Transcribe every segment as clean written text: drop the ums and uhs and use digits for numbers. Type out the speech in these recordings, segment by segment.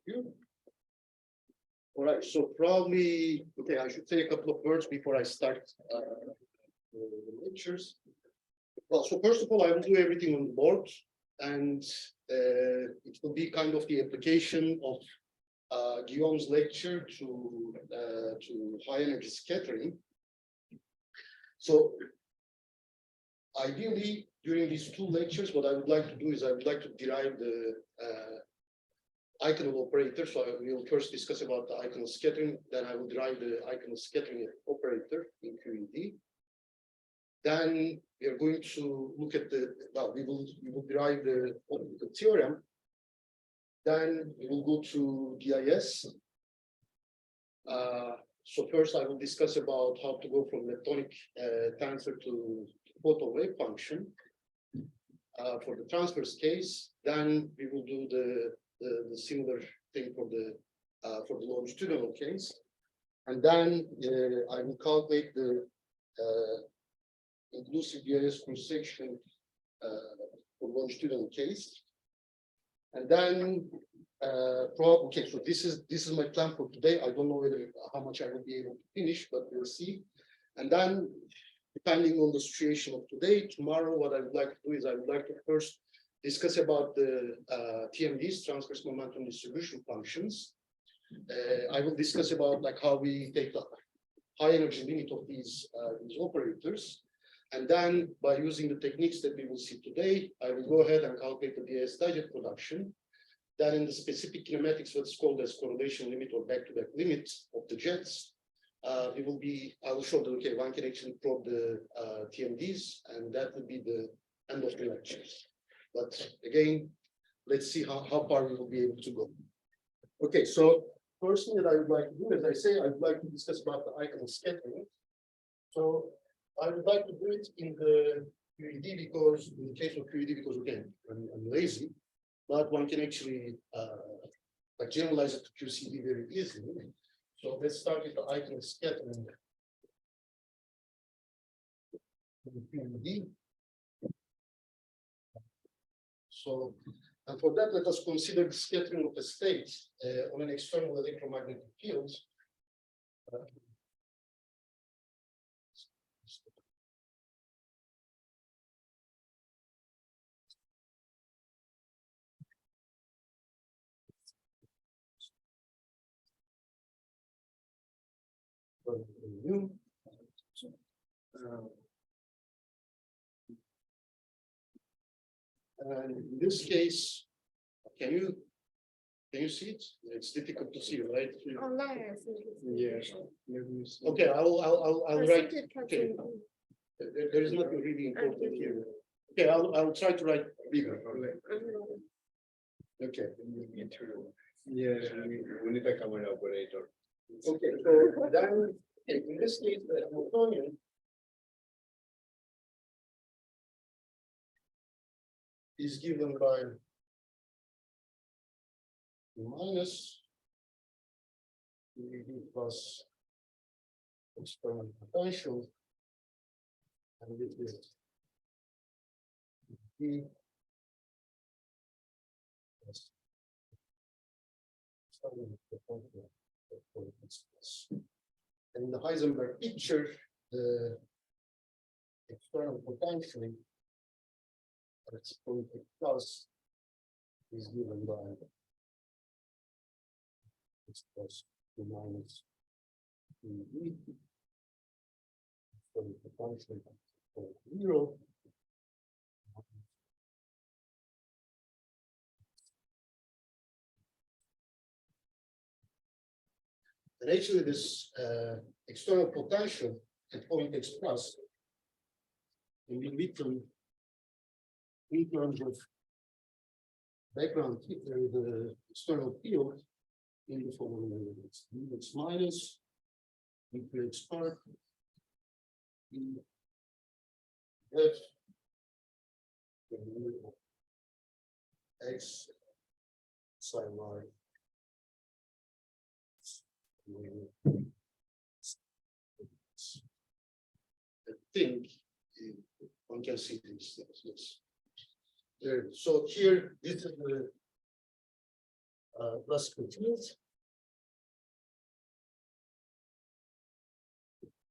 you. All right, so probably, okay, I should say a couple of words before I start the lectures. Well, so first of all, I will do everything on the board, and it will be kind of the application of Guillaume's lecture to high energy scattering. So ideally, during these two lectures, what I would like to do is I would like to derive the Iconal operator. So we will first discuss about the Iconal scattering, then I will derive the Iconal scattering operator in QED. Then we are going to look at the, well, we will derive the theorem. Then we will go to GIS. So first I will discuss about how to go from leptonic transfer to photon wave function for the transverse case. Then we will do the similar thing for the longitudinal case. And then I will calculate the inclusive GIS cross-section for longitudinal case. And then okay, so this is my plan for today. I don't know how much I will be able to finish, but we'll see. And then, depending on the situation of today, tomorrow, what I would like to do is I would like to first discuss about the TMDs, transverse momentum distribution functions. I will discuss about like how we take the high energy limit of these operators. And then by using the techniques that we will see today, I will go ahead and calculate the DAS digit production. Then in the specific kinematics, what's called as correlation limit or back-to-back limit of the jets, I will show that, okay, one can actually probe the TMDs, and that will be the end of the lectures. But again, let's see how far we will be able to go. Okay, so first thing that I would like to do, as I say, I would like to discuss about the Iconal scattering. So I would like to do it in the QED because, in the case of QED, because again, I'm lazy, but one can actually like generalize it to QCD very easily. So let's start with the Iconal scattering in the QED. So, and for that, let us consider the scattering of a state on an external electromagnetic field. And in this case, can you see it? It's difficult to see, right? Online, I think it's Yes. Okay, I'll write. Okay. There is nothing really important here. Okay, I'll try to write bigger. Okay. Yeah, we need a camera operator. Okay, so then in this case, the Hamiltonian is given by minus VD plus external potential, and this is V plus external potential. And in the Heisenberg picture, the external potential, let's call it plus, is given by x plus 2 minus V. So the potential for 0. And actually, this external potential at point x plus can be written in terms of background, the external field in the following elements: x minus into x part, f x psi y. I think one can see these things. Yes. So here, this is the classical field.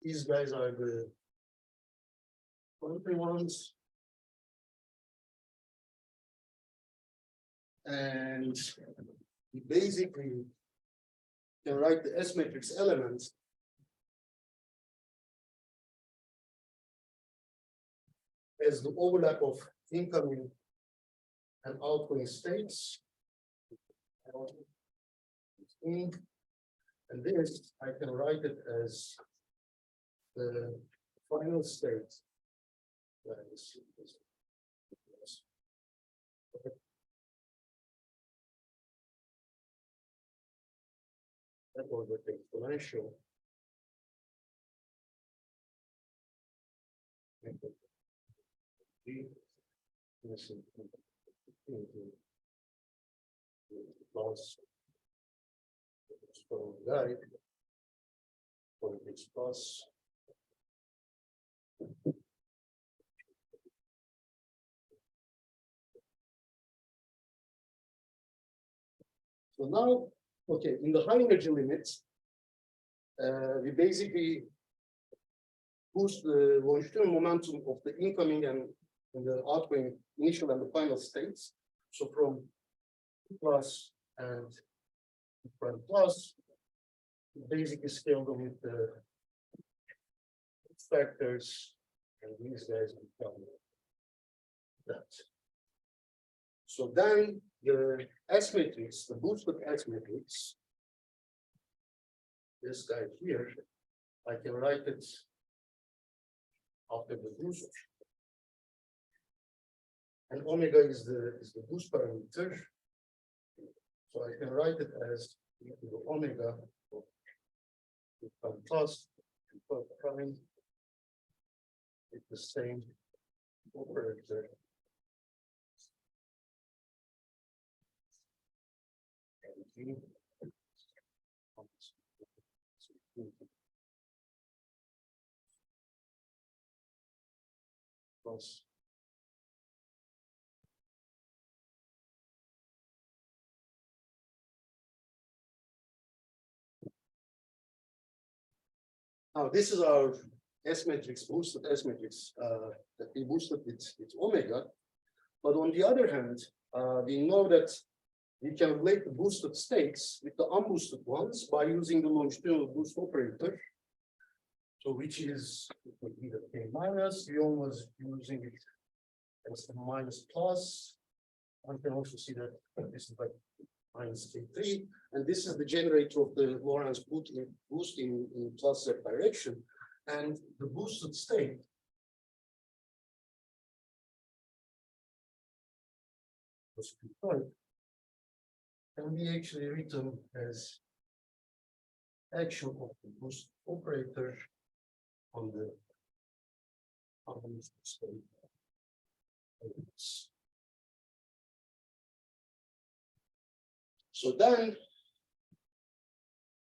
These guys are the quantum ones. And we basically can write the S matrix elements as the overlap of incoming and outgoing states. And this, I can write it as the final state. That was the exponential. Plus guide for this plus. So now, okay, in the high energy limits, we basically boost the longitudinal momentum of the incoming and the outgoing initial and the final states. So from plus and prime plus, basically scale them with the factors, and these guys become that. So then the S matrix, the boosted S matrix, this guy here, I can write it after the boost. And omega is the boost parameter. So I can write it as the omega plus and prime with the same operator. Plus now this is our S matrix, boosted S matrix that we boosted with omega. But on the other hand, we know that we can relate the boosted states with the unboosted ones by using the longitudinal boost operator. So which is either K minus, Guillaume was using it as the minus plus. One can also see that this is like minus K3, and this is the generator of the Lorentz boost in plus Z direction. And the boosted state can be actually written as action of the boost operator on the unboosted state. So then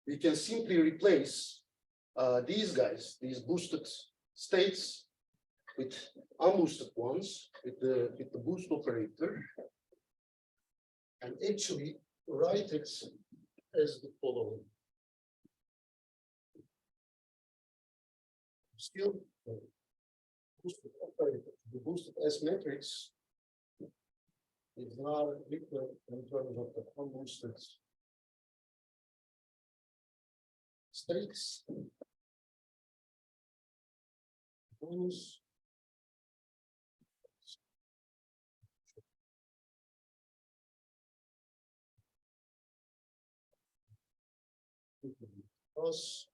we can simply replace these guys, these boosted states, with unboosted ones, with the boost operator, and actually write it as the following. Still, the boosted S matrix is now written in terms of the unboosted states. Plus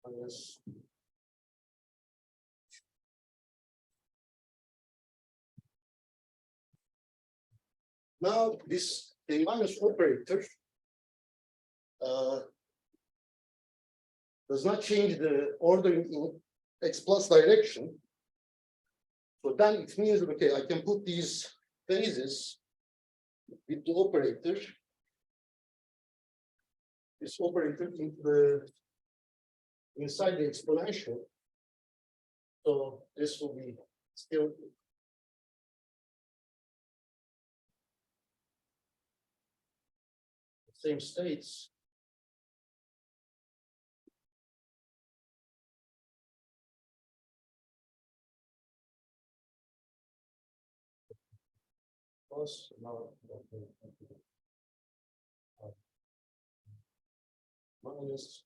minus now this K minus operator does not change the ordering in X plus direction. So then it means that, okay, I can put these phases with the operator, this operator into the inside the exponential. So this will be still the same states. Plus now minus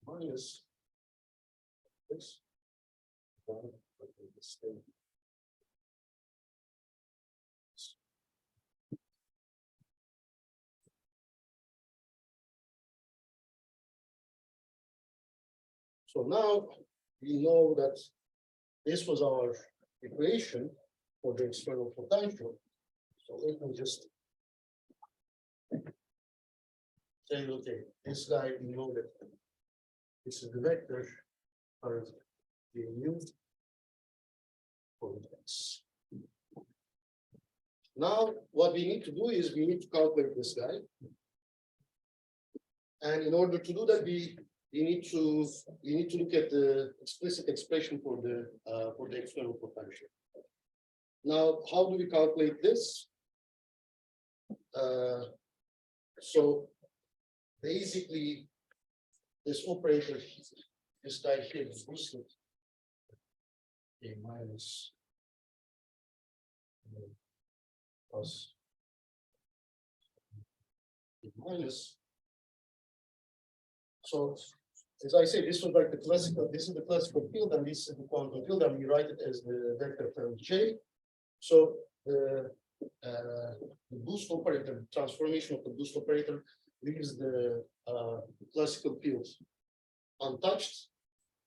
minus this. So now we know that this was our equation for the external potential. So let me just say, okay, this guy, we know that this is the vector for the mu for x. Now, what we need to do is we need to calculate this guy. And in order to do that, we need to look at the explicit expression for the external potential. Now, how do we calculate this? So basically, this operator, this guy here is boosted a minus plus a minus. So as I say, this was like the classical, this is the classical field, and this is the quantum field, and we write it as the vector term J. So the boost operator, the transformation of the boost operator leaves the classical field untouched.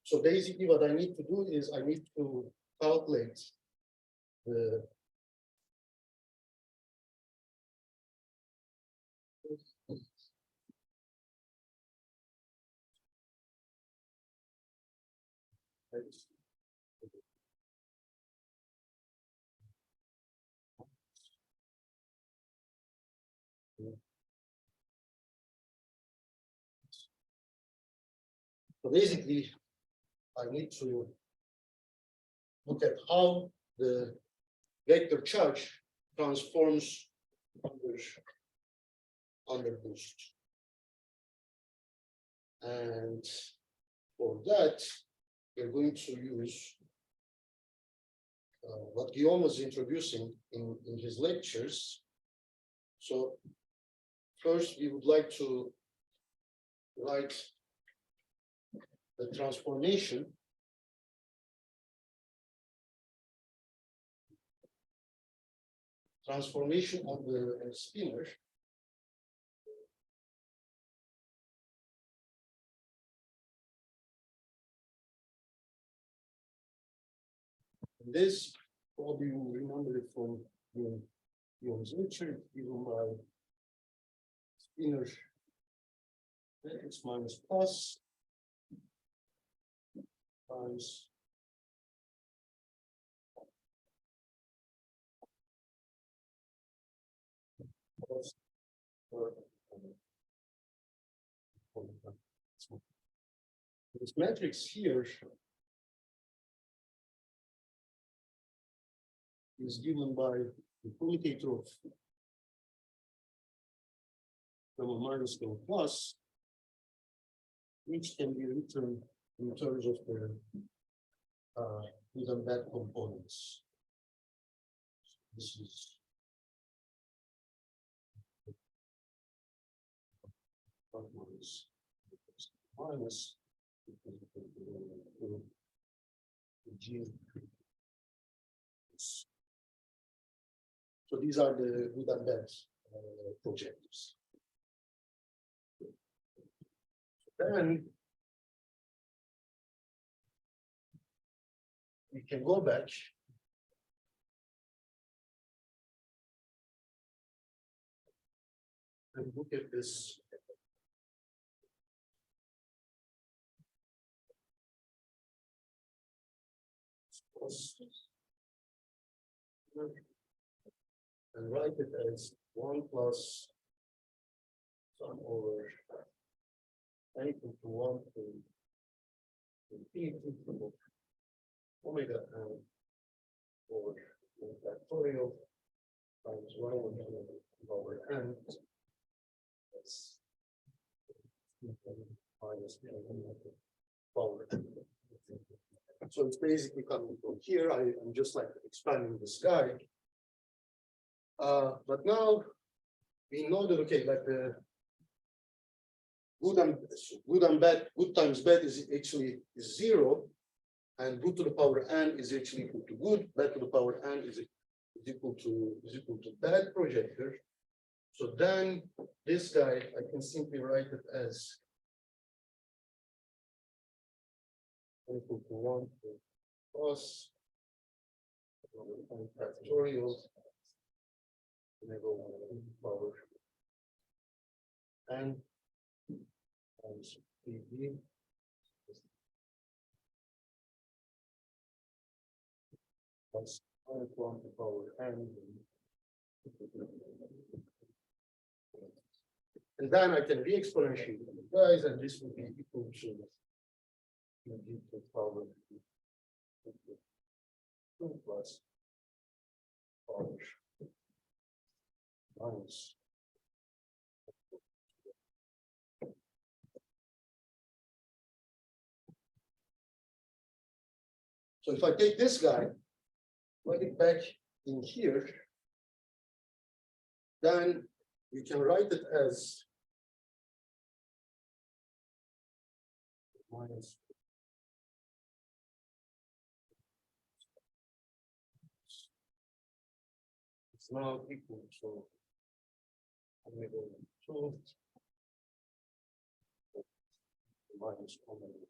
So basically what I need to do is I need to calculate the so basically, I need to look at how the vector charge transforms under boost. And for that, we're going to use what Guillaume was introducing in his lectures. So first, we would like to write the transformation of the spinner this probably you will remember it from Guillaume's lecture, given by spinner x minus plus times plus this matrix here is given by the commutator of gamma minus gamma plus, which can be written in terms of the good and bad components. This is minus G. So these are the good and bad projectors. Then we can go back and look at this. and write it as 1 plus sum over n equal to 1 to infinity to omega n over one factorial times 1 over n. That's minus power. So it's basically coming from here. I'm just like expanding this guy. But now we know that, okay, like the good times bad is actually is 0, and good to the power n is actually equal to good, bad to the power n is equal to bad projector. So then this guy, I can simply write it as equal to 1 plus factorial power n times PV plus 1 to power n. And then I can re-exponentiate the guys, and this will be equal to power 2 plus power minus. So if I take this guy, plug it back in here, then you can write it as minus it's now equal to omega 2 minus omega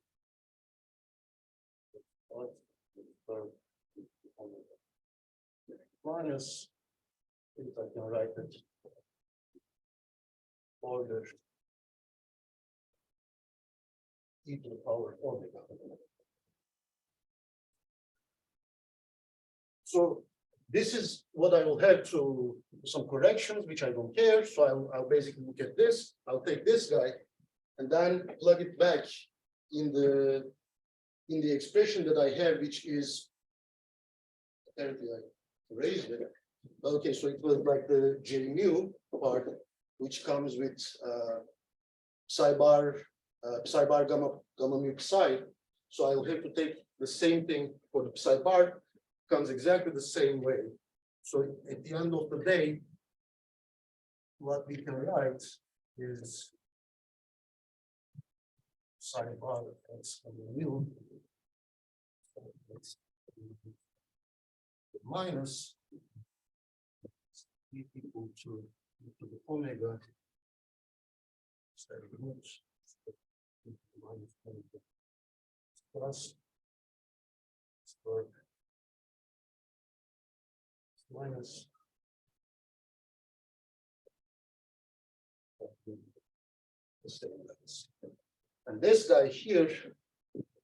minus, if I can write it, order e to the power omega. So this is what I will have to some corrections, which I don't care. So I'll basically look at this. I'll take this guy and then plug it back in the expression that I have, which is apparently I erased it. Okay, so it was like the J mu part, which comes with psi bar gamma mu psi. So I'll have to take the same thing for the psi bar, comes exactly the same way. So at the end of the day, what we can write is psi bar x mu minus e equal to the omega minus omega plus square minus and this guy here,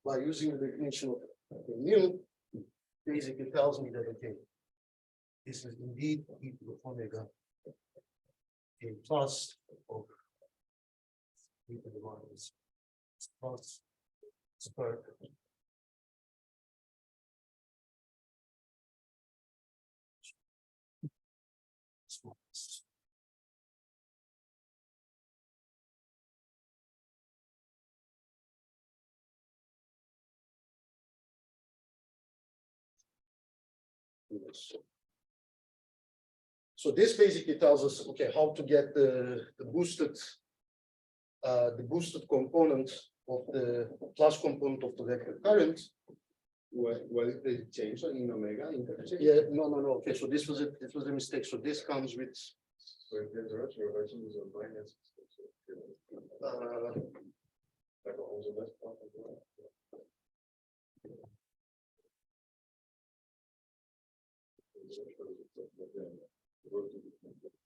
by using the definition of mu, basically tells me that okay, this is indeed e to the omega a plus of e to the minus plus square so this basically tells us, okay, how to get the boosted component of the plus component of the vector current. What is the change in omega interchange? Yeah, no. Okay, so this was a mistake. So this comes with So if there's a reversion is a minus. Like also less part as well.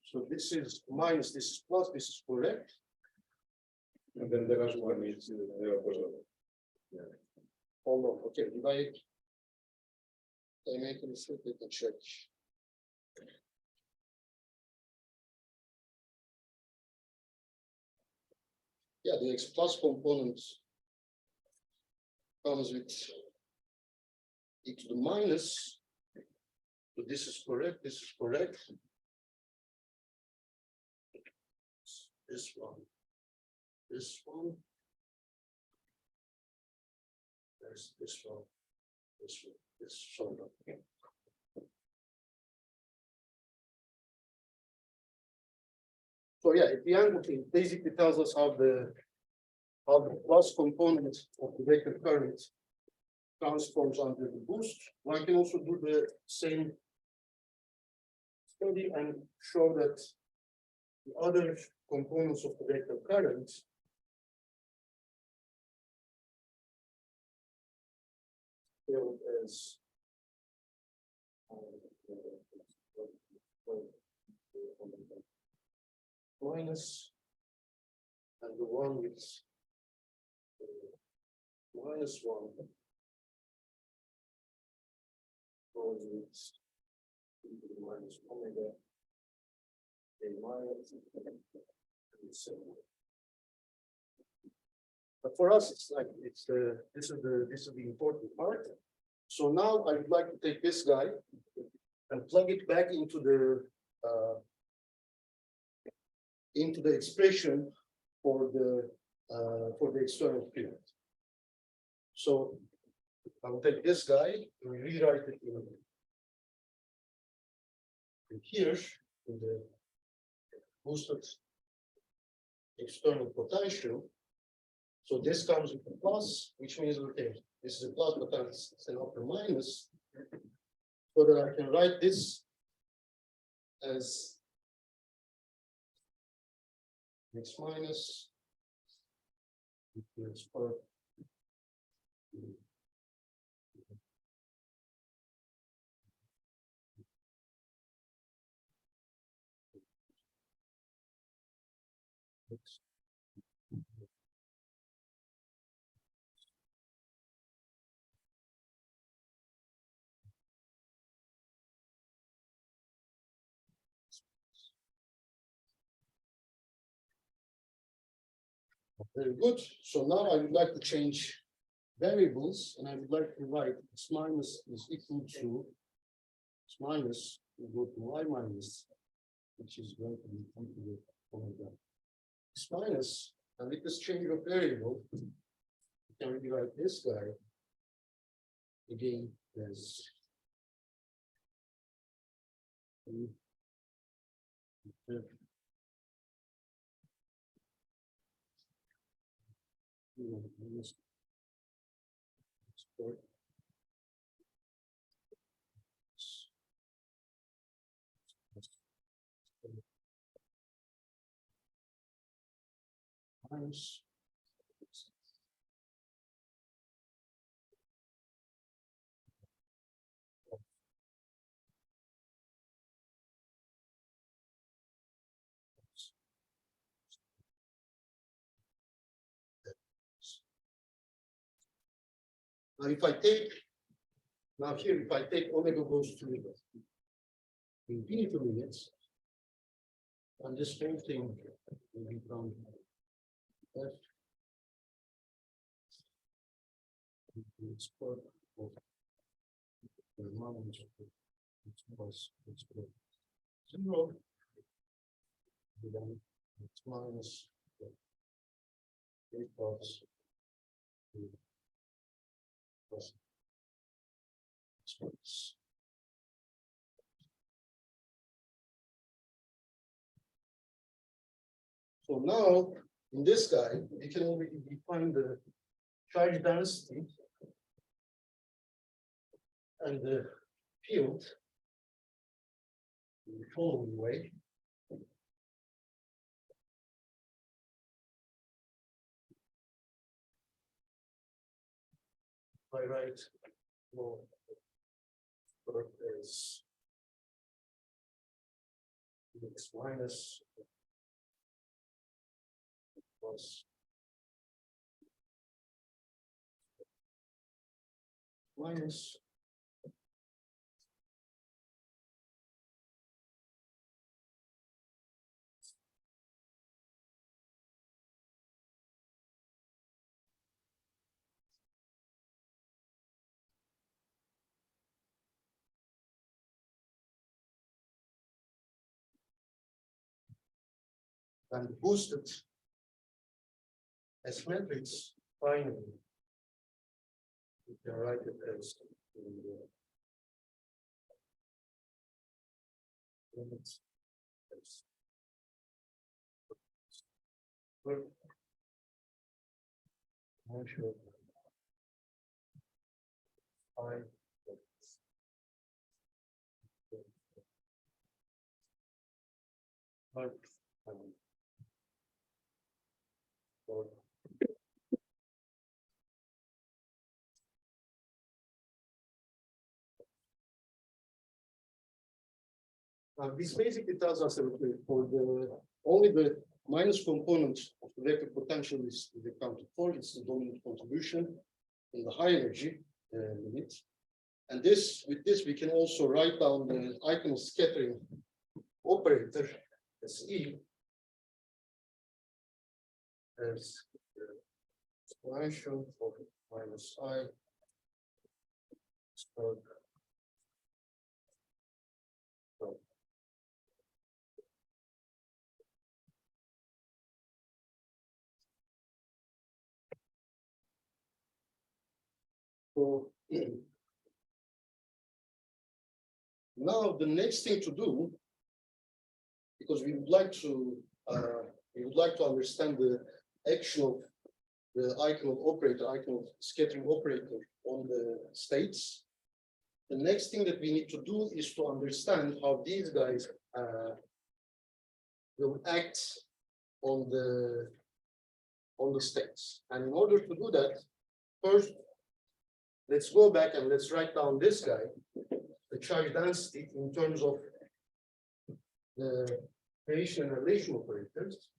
so this is minus, this is plus, this is correct. And then there is one is the opposite. Yeah. Hold on, okay, did I make a mistake? Let me check. yeah, the X plus component comes with e to the minus. So this is correct, this is correct. This one, this one. There's this one, this one, this one. So yeah, at the end, it basically tells us how the plus component of the vector current transforms under the boost. One can also do the same study and show that the other components of the vector current filled as minus, and the one with minus one goes with minus omega a minus and so on. But for us, it's like this is the important part. So now I would like to take this guy and plug it back into the expression for the external field. So I will take this guy and rewrite it in here in the boosted external potential. So this comes with a plus, which means okay, this is a plus, but then it's an upper minus, so that I can write this as x minus equals per x. Very good. So now I would like to change variables, and I would like to write x minus is equal to x minus will go to y minus, which is going to be equal to omega x minus, and with this change of variable, we can rewrite this guy again as minus. Now, if I take omega goes to infinity limits, and this whole thing will become f squared of the moment of x plus x squared 0, then x minus a plus plus x plus. So now in this guy, we can already define the charge density and the field in the following way. I write well, as x minus plus minus and boosted as matrix finally. We can write it as limits as I'm sure. This basically tells us that for the only the minus component of the vector potential is accounted for. It's the dominant contribution in the high energy limit. And this, with this, we can also write down the icon scattering operator as E as exponential of minus I squared. So now the next thing to do, because we would like to understand the action of the icon of operator, icon of scattering operator on the states. The next thing that we need to do is to understand how these guys will act on the states. And in order to do that, first, let's go back and let's write down this guy, the charge density in terms of the creation and relation operators.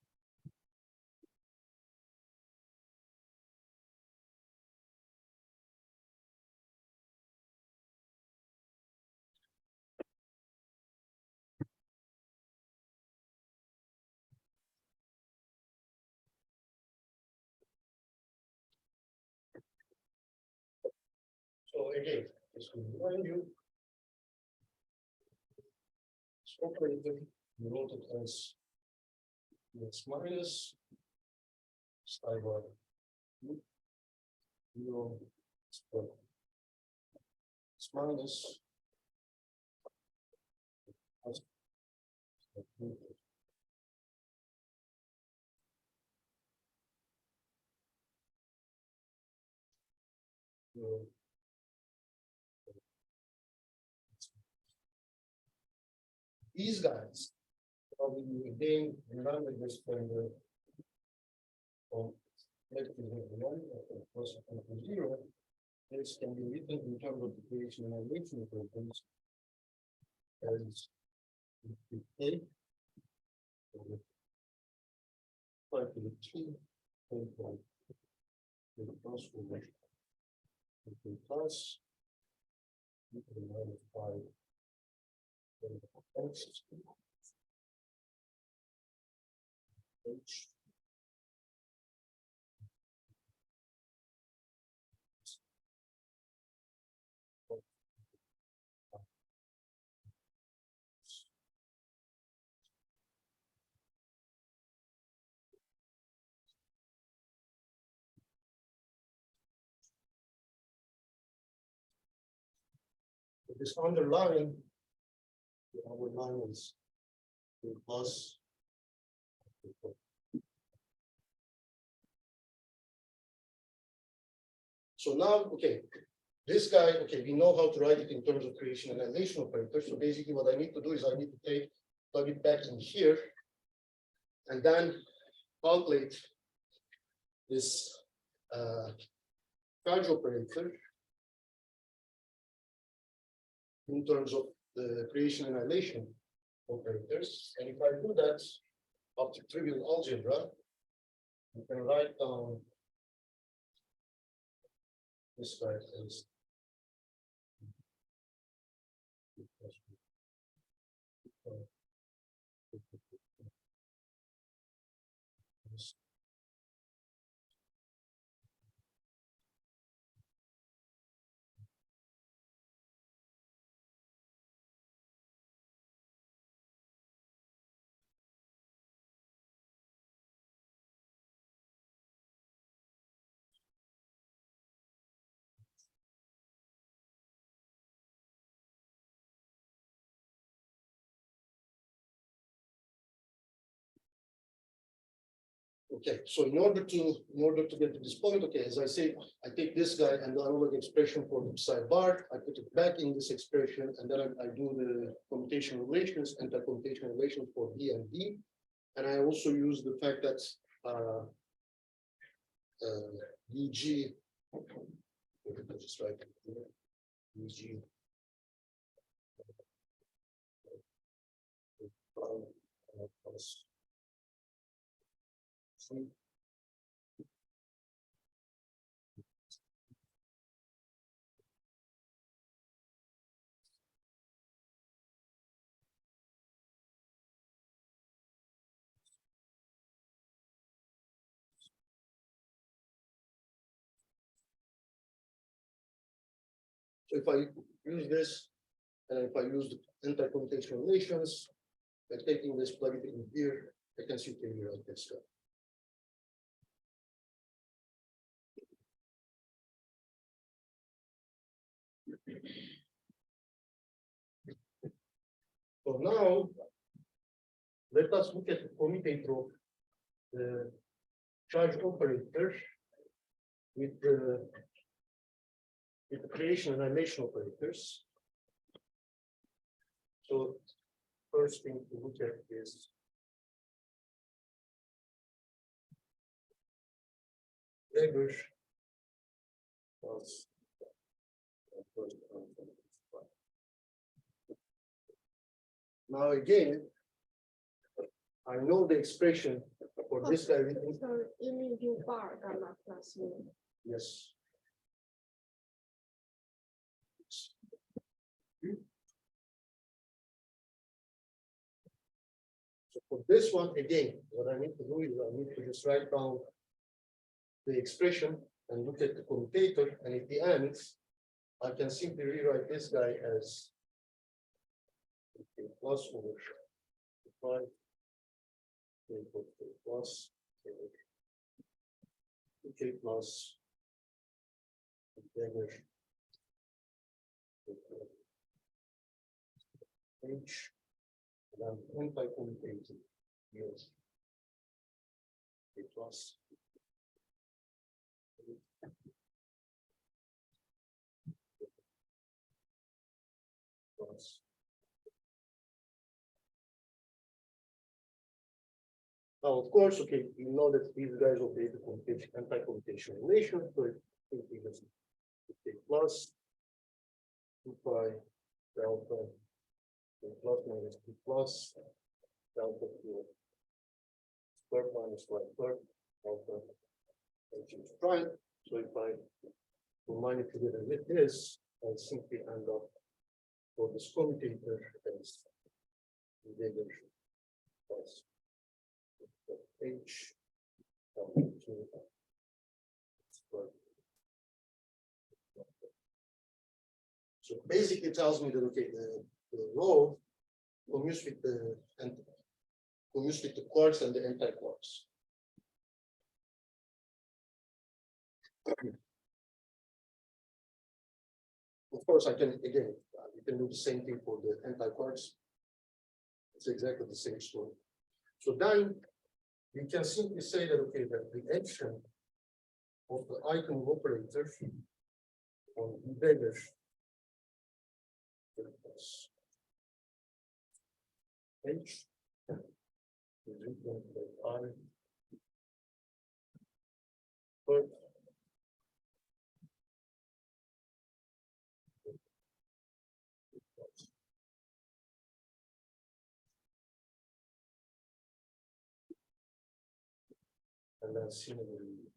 So again, this will remind you. This operator, we wrote it as x minus psi bar 0 squared. X minus these guys probably again remember this from the negative 1 plus 0. This can be written in terms of the creation and relation problems as A 5 to the 2 to the plus plus to the minus 5. This underlying, our line is plus. So now, okay, this guy, okay, we know how to write it in terms of creation and annihilation operators. So basically what I need to do is I need to plug it back in here and then calculate this charge operator in terms of the creation and annihilation operators. And if I do that after trivial algebra, you can write down this guy as Okay, so in order to get to this point, okay, as I say, I take this guy and the analog expression for the psi bar, I put it back in this expression, and then I do the commutation relations, anti-commutation relations for B and D. And I also use the fact that DG, let me just write it here, DG. Plus C. So if I use this, and if I use the anti-commutation relations, by taking this, plug it in here, I can simply rewrite this stuff. So now, let us look at the commutator of the charge operator with the creation and annihilation operators. So first thing to look at is Weber plus now again, I know the expression for this guy. So you mean U bar gamma plus U. Yes. So for this one, again, what I need to do is I need to just write down the expression and look at the commutator, and at the end, I can simply rewrite this guy as plus over 5 plus okay plus H and then anti-commutator yes plus plus. Now, of course, okay, you know that these guys obey the commutation, anti-commutation relation, so it is plus 2 pi delta plus minus 2 plus delta Q square minus y square delta H prime. So if I combine it together with this, I simply end up for this commutator as Weber plus H so basically it tells me that okay, the rho commutes with the quarks and the anti-quarks. Of course, I can again you can do the same thing for the anti-quarks. It's exactly the same story. So then we can simply say that okay, that the action of the icon operator on Weber H is equal to I but and then similarly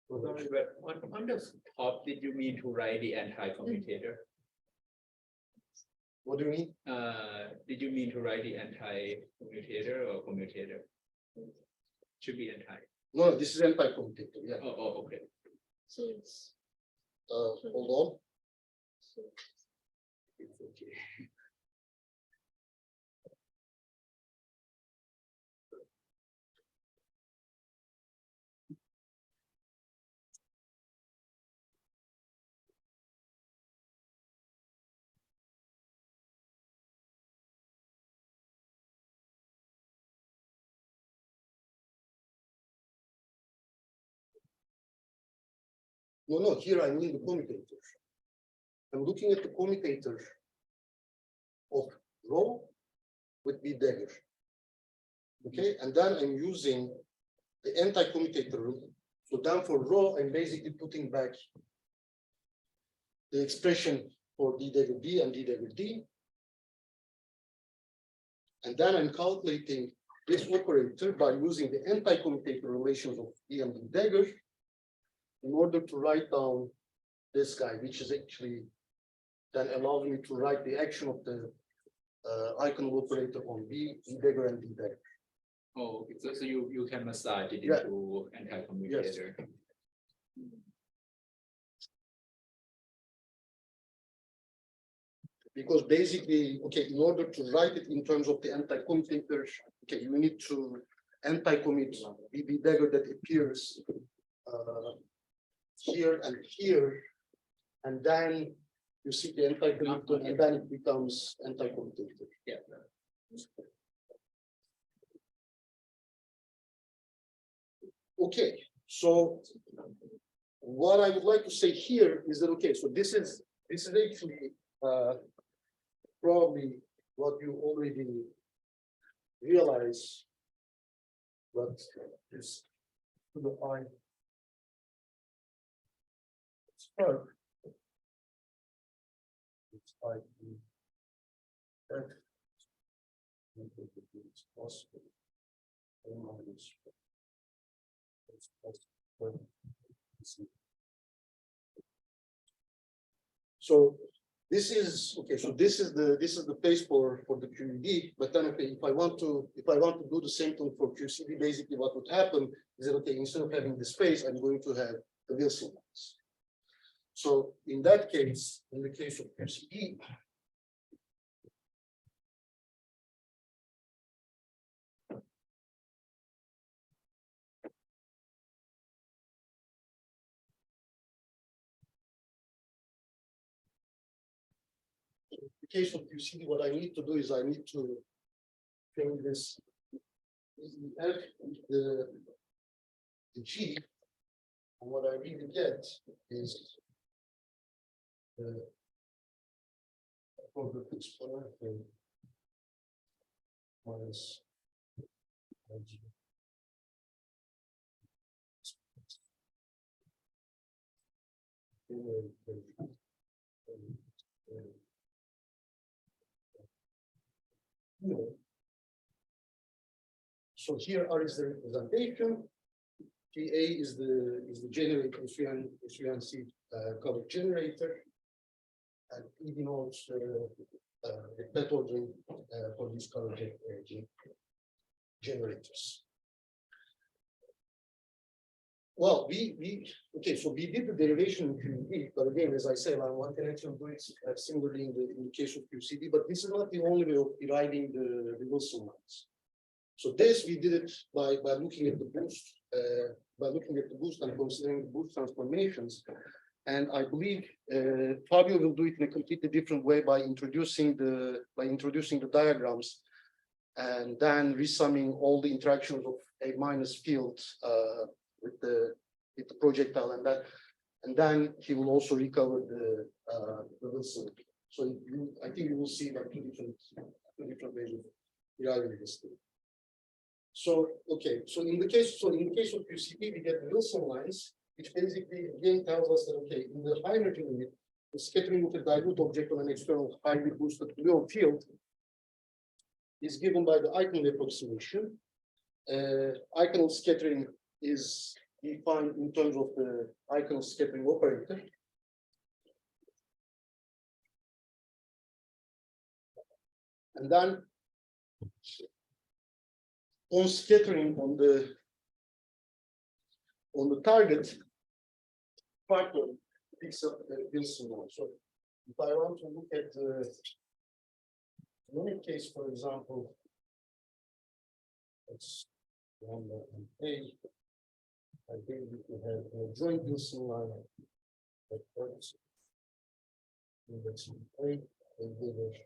Sorry, but on the top, did you mean to write the anti-commutator? what do you mean? Did you mean to write the anti-commutator or commutator? Should be anti. No, this is anti-commutator, yeah. Oh, okay. So it's Hold on. so It's okay. No, here I mean the commutator. I'm looking at the commutator of rho with B dagger. Okay, and then I'm using the anti-commutator rule. So then for rho, I'm basically putting back the expression for D dagger D and D dagger D. And then I'm calculating this operator by using the anti-commutator relations of D and D dagger in order to write down this guy, which is actually then allows me to write the action of the Eikenloop operator on B, D dagger and D dagger. Oh, so you can massage it Yeah. into anti-commutator. Because basically, okay, in order to write it in terms of the anti-commutator, okay, you need to anti-commit BB dagger that appears here and here, and then you see the anti-commutator, and then it becomes anti-commutator. Yeah. Okay, so what I would like to say here is that, okay, so this is actually probably what you already realize, but is to the eye. It's hard. It's like that. It's possible. So this is okay. So this is the place for the QED. But then okay, if I want to do the same thing for QCD, basically what would happen is that okay, instead of having the space, I'm going to have the Wilson lines. So in that case, in the case of QCD, case of QCD, what I need to do is I need to change this F, the G, and what I really get is for the exponential minus G. So here R is the representation. TA is the generator, C color generator, and E denotes the pet ordering for these color generators. Well, okay, so we did the derivation in QED, but again, as I said, one can actually do it similarly in the case of QCD, but this is not the only way of deriving the Wilson lines. So this we did it by looking at the boost, and considering the boost transformations. And I believe Fabio will do it in a completely different way by introducing the diagrams and then resumming all the interactions of a minus field with the projectile, and then he will also recover the Wilson. So I think you will see like two different ways of deriving this thing. So okay, so in the case of QCD, we get the Wilson lines, which basically again tells us that okay, in the high energy limit, the scattering of a dilute object on an external highly boosted gluon field is given by the Eikenloop approximation. Eikenloop scattering is defined in terms of the Eikenloop scattering operator. And then on scattering on the target, factor picks up the Wilson line. So if I want to look at the unit case, for example, let's run that on A. I think we can have a joint Wilson line that works. Index A, and give it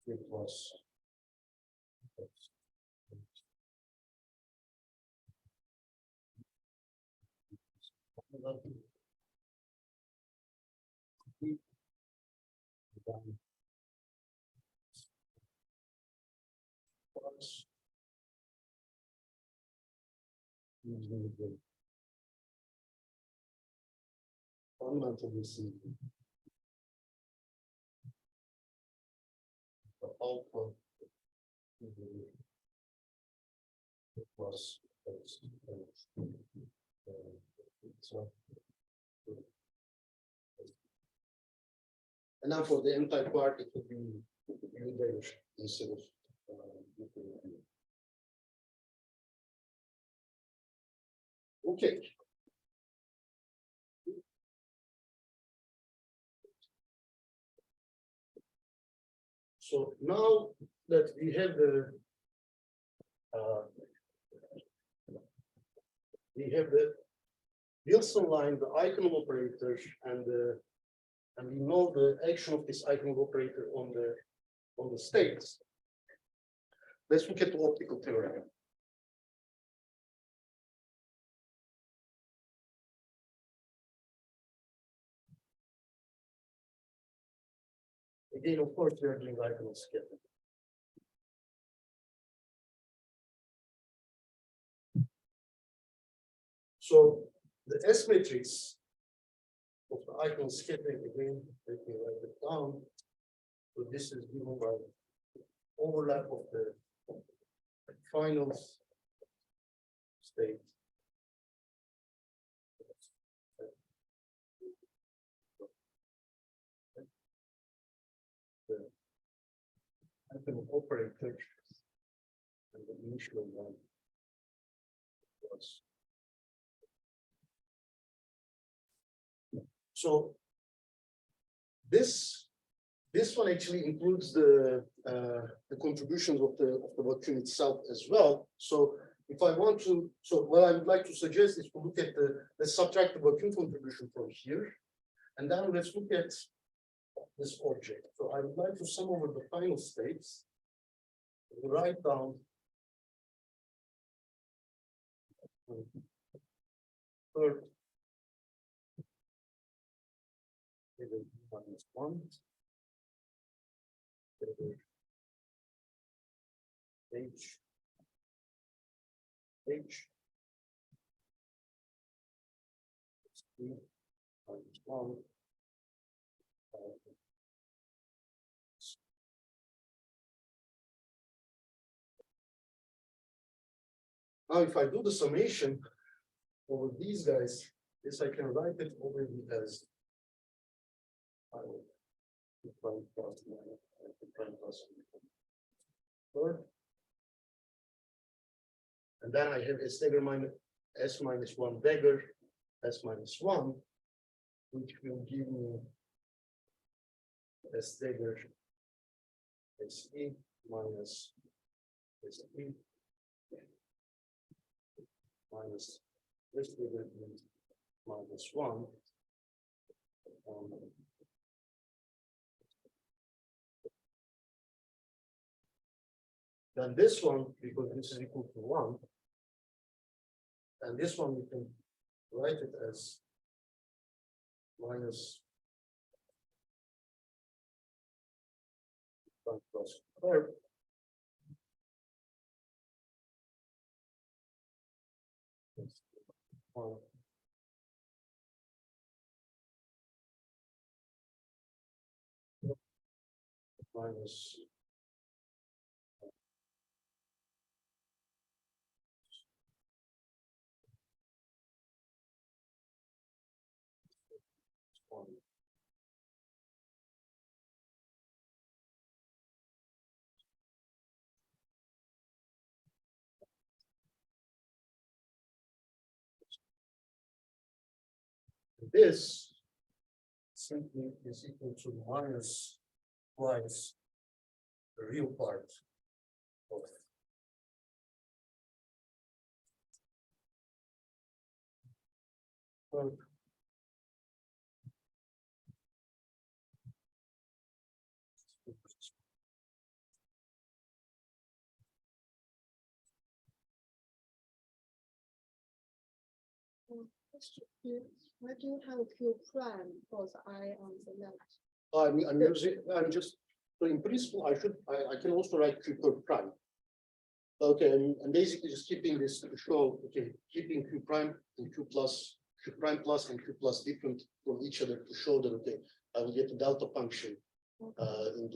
3 plus. Alpha plus and now for the n-type part, it would be there instead of okay. So now that we have the Wilson line, the Eichel operator, and we know the action of this Eichel operator on the states. Let's look at the optical theorem. Again, of course, we are doing Eichel scattering. So the S matrix of the Eichel scattering, again, let me write it down. So this is given by overlap of the final state. The Eichel operator and the initial one was. So this one actually includes the contributions of the vacuum itself as well. So if I want to, so what I would like to suggest is to look at let's subtract the vacuum contribution from here, and then let's look at this object. So I would like to sum over the final states, write down third. Minus 1. H. Minus 1. Now, if I do the summation over these guys, this I can write it over as and then I have S dagger minus S minus 1 dagger, S minus 1, which will give me S dagger SE minus SE minus S dagger minus 1. Then this one, because this is equal to 1, and this one we can write it as minus 1 plus curve. Minus this simply is equal to minus twice the real part of Why do you have Q prime because I on the left? I'm using, I'm just, so in principle, I can also write Q per prime. Okay, I'm basically just keeping this to show, okay, keeping Q prime and Q prime plus and Q plus different from each other to show that, okay, I will get a delta function in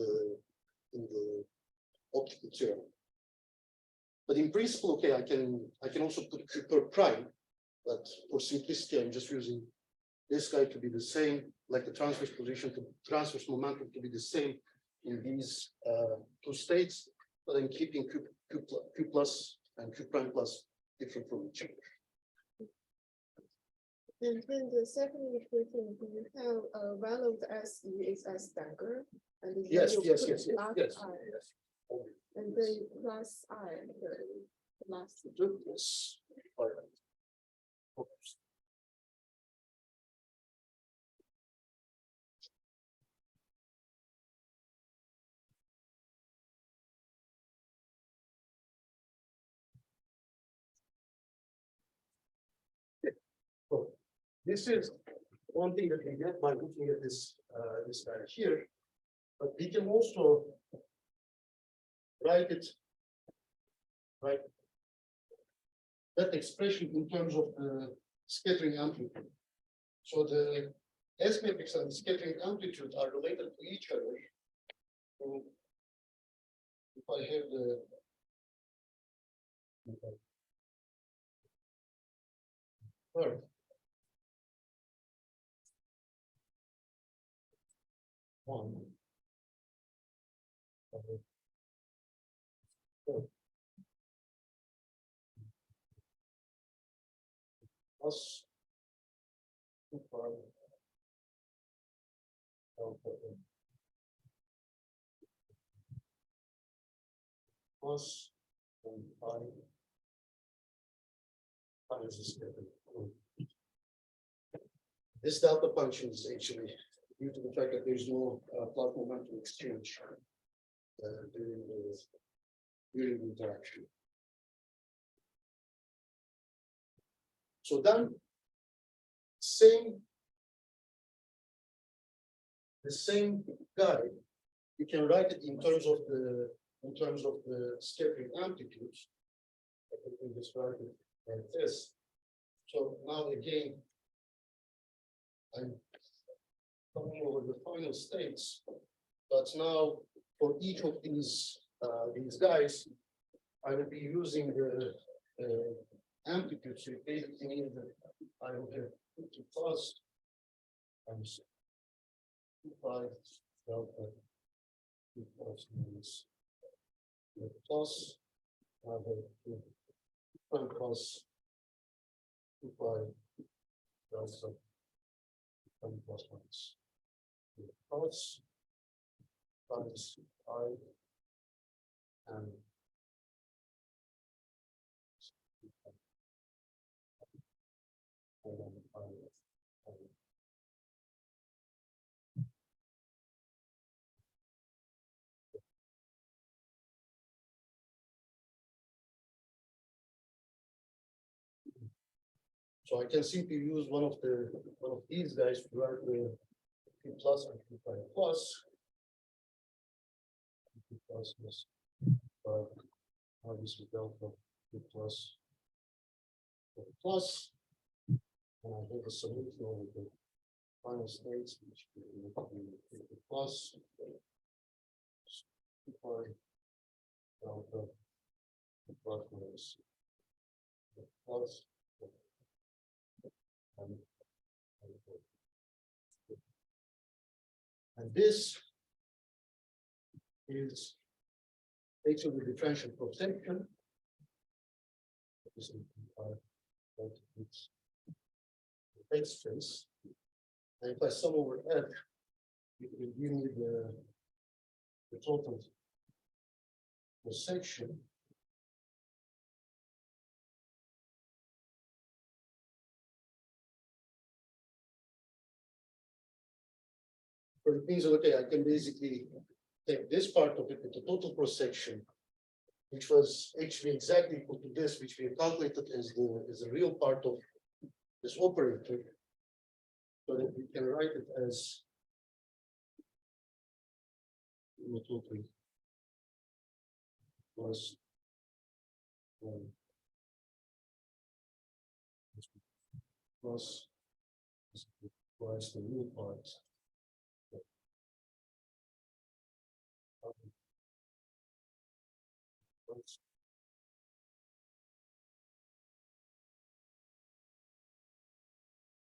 the optical theorem. But in principle, okay, I can also put Q per prime, but for simplicity, I'm just using this guy to be the same, like the transverse position to transverse momentum to be the same in these two states, but I'm keeping Q plus and Q prime plus different from each other. And then the second equation, do you have value of SE is as dagger? And then Yes, you yes, put yes, yes, plus yes. I, Yes. and then plus I, the last. Yes. All right. Oops. So this is one thing that we get by looking at this this guy here, but we can also write it, right? That expression in terms of the scattering amplitude. So the S matrix and the scattering amplitude are related to each other. So if I have the right. One. Plus plus and times the scattering. This delta function is actually due to the fact that there's no plot momentum exchange during the interaction. So then, the same guy, you can write it in terms of the scattering amplitude. I can just write it like this. So now again, I'm coming over the final states, but now for each of these guys, I will be using the amplitude. So it basically means that I will have 2 plus times 2 delta 2 plus minus the plus I have 2 plus 2 delta 1 plus minus the plus times I and so I can simply use one of these guys to write the P plus and P prime plus. P plus is obviously delta P plus plus. And I have a solution over the final states, which will be the plus delta plus minus the plus and this is actually the differential protection. It's the base space. And if I sum over F, it will give me the total section. But it means, okay, I can basically take this part of it with the total cross section, which was actually exactly equal to this, which we calculated as the real part of this operator, so that we can write it as plus 1 plus the new part.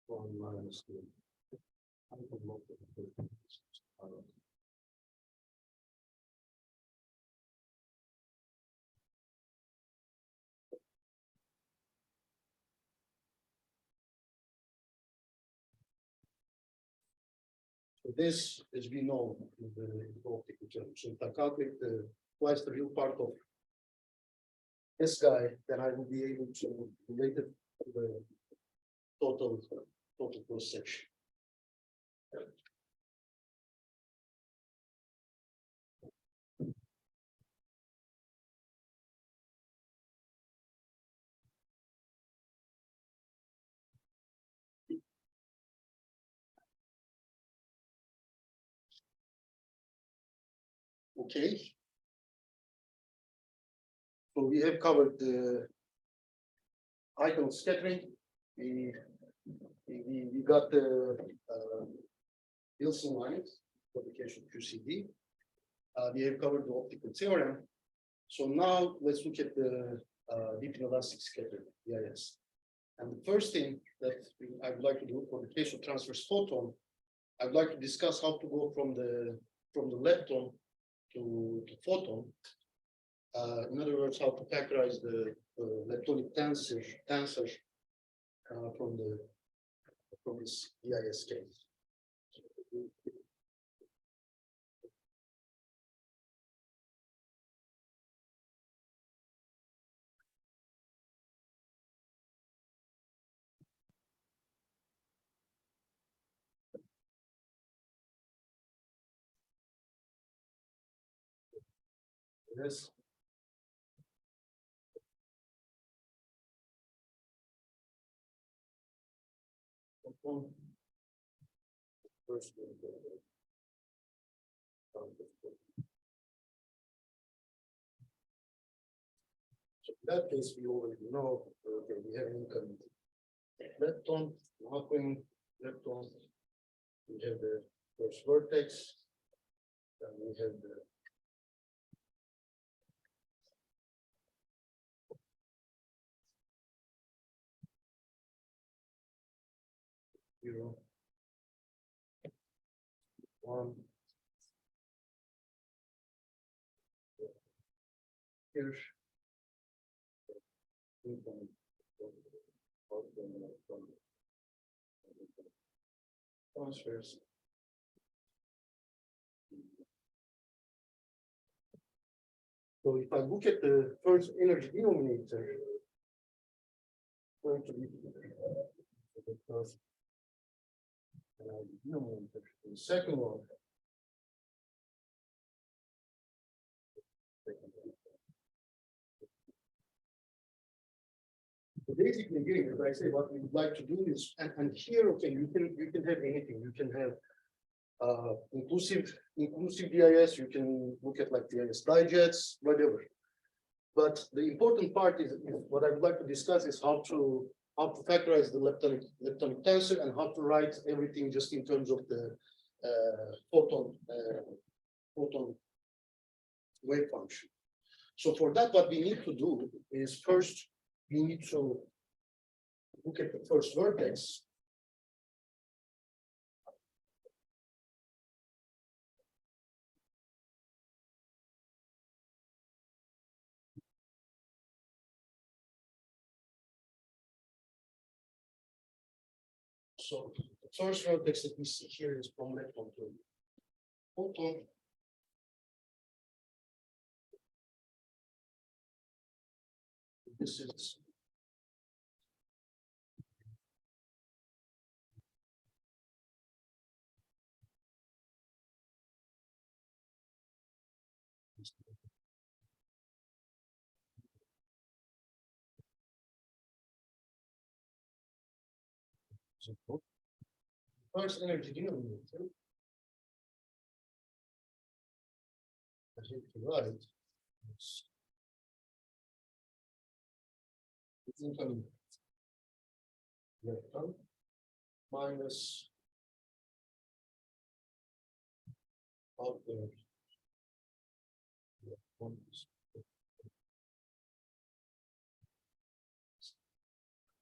One minus two. So this, as we know, in the optical term. So if I calculate twice the real part of this guy, then I will be able to relate it to the total cross section. Okay. So we have covered the icon of scattering. We got the Wilson lines, publication QCD. We have covered the optical theorem. So now let's look at the deep inelastic scattering, DIS. And the first thing that I would like to do for the case of transverse photon, I'd like to discuss how to go from the lepton to photon. In other words, how to factorize the leptonic tensor from this DIS case. Yes. First, so in that case, we already know, okay, we have incoming lepton, outgoing lepton, we have the first vertex, then we have the zero, one, here, incoming, transfers. So if I look at the first energy denominator, it's going to be the first energy denominator. The second one, so basically, here, as I say, what we would like to do is, and here, okay, you can have anything. You can have inclusive DIS. You can look at like DIS digits, whatever. But the important part is what I would like to discuss is how to factorize the leptonic tensor and how to write everything just in terms of the photon wave function. So for that, what we need to do is first we need to look at the first vertex. So the first vertex that we see here is from lepton to photon. This is equal. First energy denominator. I hate to write. It's incoming. Lepton minus outer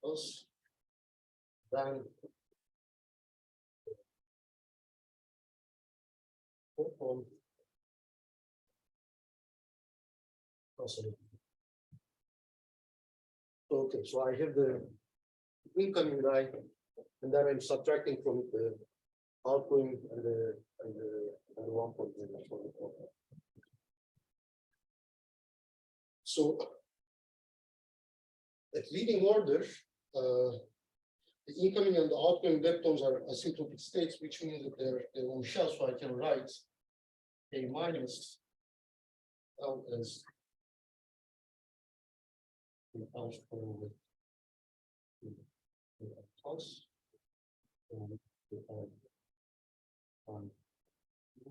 plus then photon possible. Okay, so I have the incoming line, and then I'm subtracting from the outgoing and the 1.0. So at leading order, the incoming and the outgoing leptons are asymptotic states, which means that they're on shell, so I can write A minus L as L square with plus and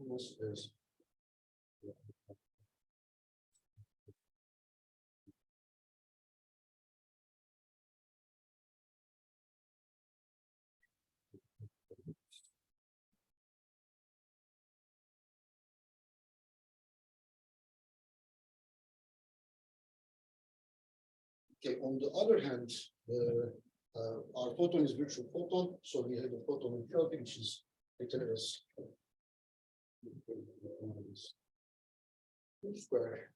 minus is okay. On the other hand, our photon is virtual photon, so we have the photon enthalpy, which is written as square.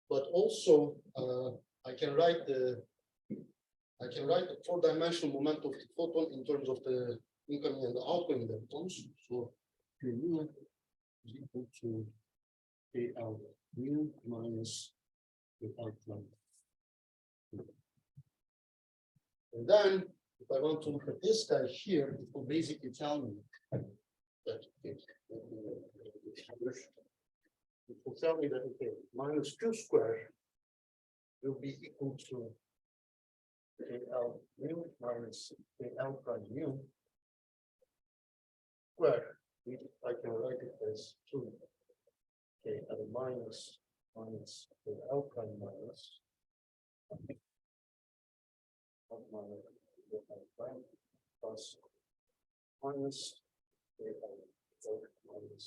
But also, I can write the four-dimensional moment of the photon in terms of the incoming and the outgoing leptons. So mu is equal to KL mu minus the outgoing. And then, if I want to look at this guy here, it will basically tell me that it will tell me that okay, minus Q square will be equal to KL mu minus KL prime mu square. I can write it as 2 KL minus KL prime minus plus minus minus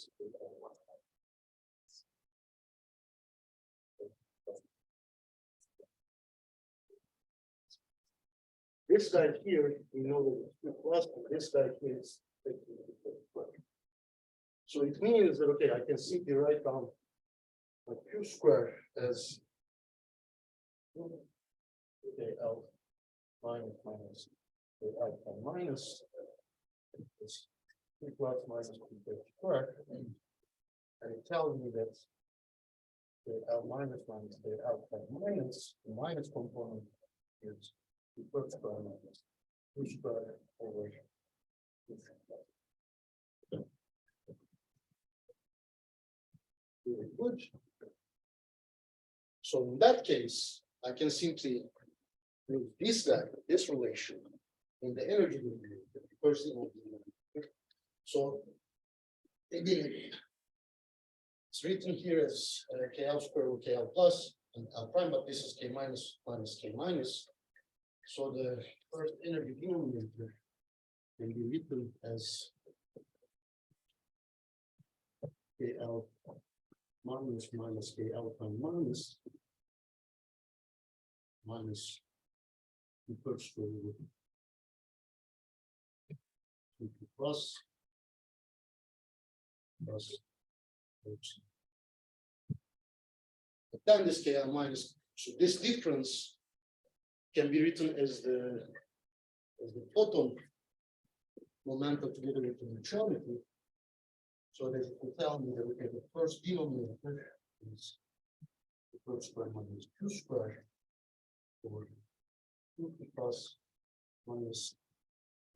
this guy here, we know that it's plus, and this guy here is. So it means that okay, I can simply write down my Q square as KL minus KL minus is 2 plus minus Q square, and it tells me that KL minus KL minus the minus component is the first square minus Q square over Q square. Very good. So in that case, I can simply use this guy, this relation in the energy denominator. So again, it's written here as KL square or KL plus and L prime, but this is K minus minus K minus. So the first energy denominator can be written as KL minus minus KL prime minus the first square root plus but then this KL minus, so this difference can be written as the photon momentum together with the neutrality. So that it will tell me that okay, the first denominator is the first square minus Q square over 2 plus minus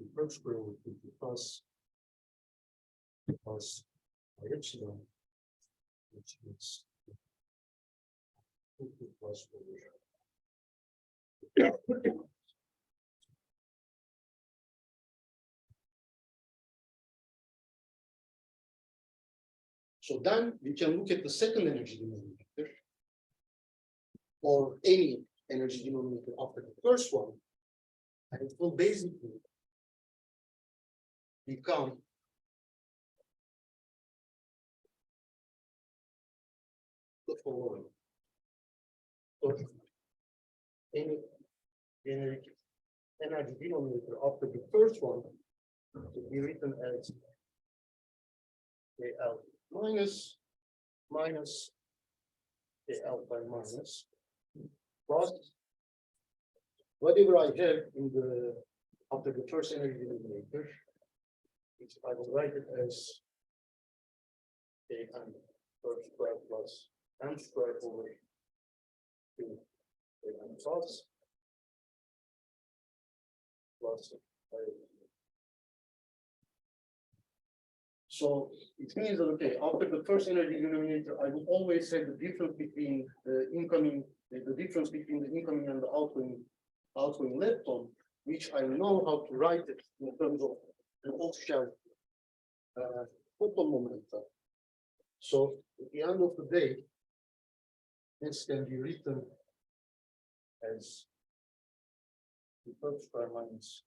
the first square over 2 plus by epsilon, which is 2 plus over So then we can look at the second energy denominator, or any energy denominator after the first one, and it will basically become the following. So any energy denominator after the first one to be written as AL minus AL by minus plus whatever I have in the after the first energy denominator, which I will write it as AM first square plus M square over 2 AM plus so it means that okay, after the first energy denominator, I will always have the difference between the incoming, the difference between the incoming and the outgoing lepton, which I know how to write it in terms of the off-shell photon momentum. So at the end of the day, this can be written as the first square minus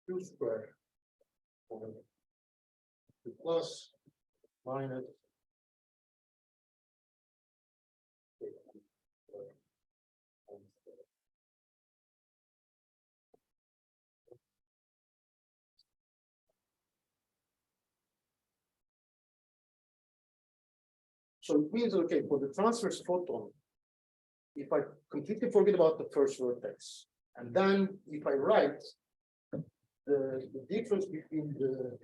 Q square over 2 plus minus so it means okay for the transverse photon, if I completely forget about the first vertex, and then if I write the difference between the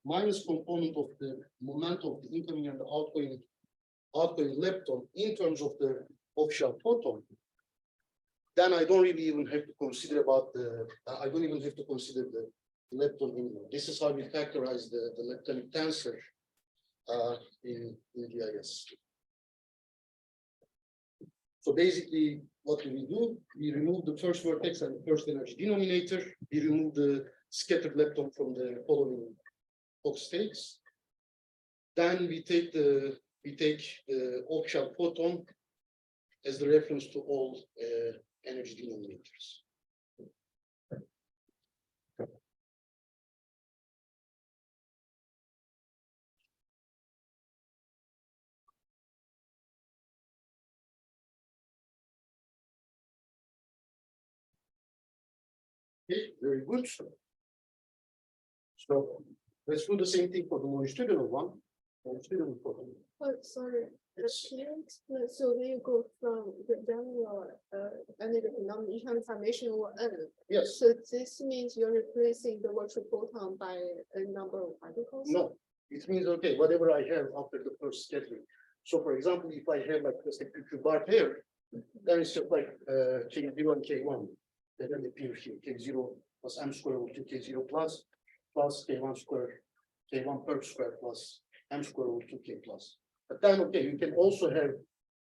minus component of the momentum of the incoming and the outgoing lepton in terms of the off-shell photon, then I don't really even have to consider about the, I don't even have to consider the lepton anymore. This is how we factorize the leptonic tensor in DIS. So basically, what do? We remove the first vertex and the first energy denominator. We remove the scattered lepton from the following box states. Then we take the off-shell photon as the reference to all energy denominators. Okay, very good. So let's do the same thing for the longitudinal one. Longitudinal photon. Oh, sorry. Yes. Can you explain? So when you go from the general energy denominator, you have summation over n. Yes. So this means you're replacing the virtual photon by a number of particles? No. It means okay, whatever I have after the first scattering. So for example, if I have like just a QQ bar pair, then it's just like K0 and K1. That will appear here. K0 plus M square over 2K0 plus K1 square, K1 perp square plus M square over 2K plus. But then okay, you can also have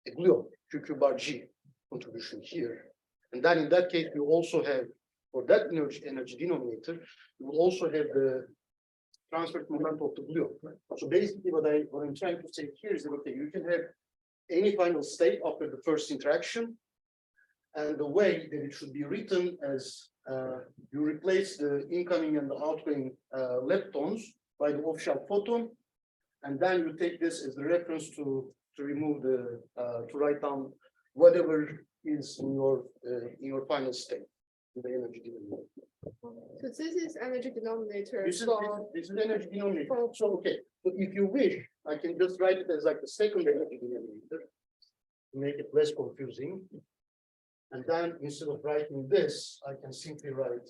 a gluon QQ bar G contribution here. And then in that case, you also have for that energy denominator, you will also have the transfer moment of the gluon. So basically what I'm trying to say here is that okay, you can have any final state after the first interaction, and the way that it should be written as you replace the incoming and the outgoing leptons by the off-shell photon, and then you take this as the reference to remove the to write down whatever is in your final state, the energy denominator. So this is energy denominator This is energy denominator. for- So okay, so if you wish, I can just write it as like the second energy denominator to make it less confusing. And then instead of writing this, I can simply write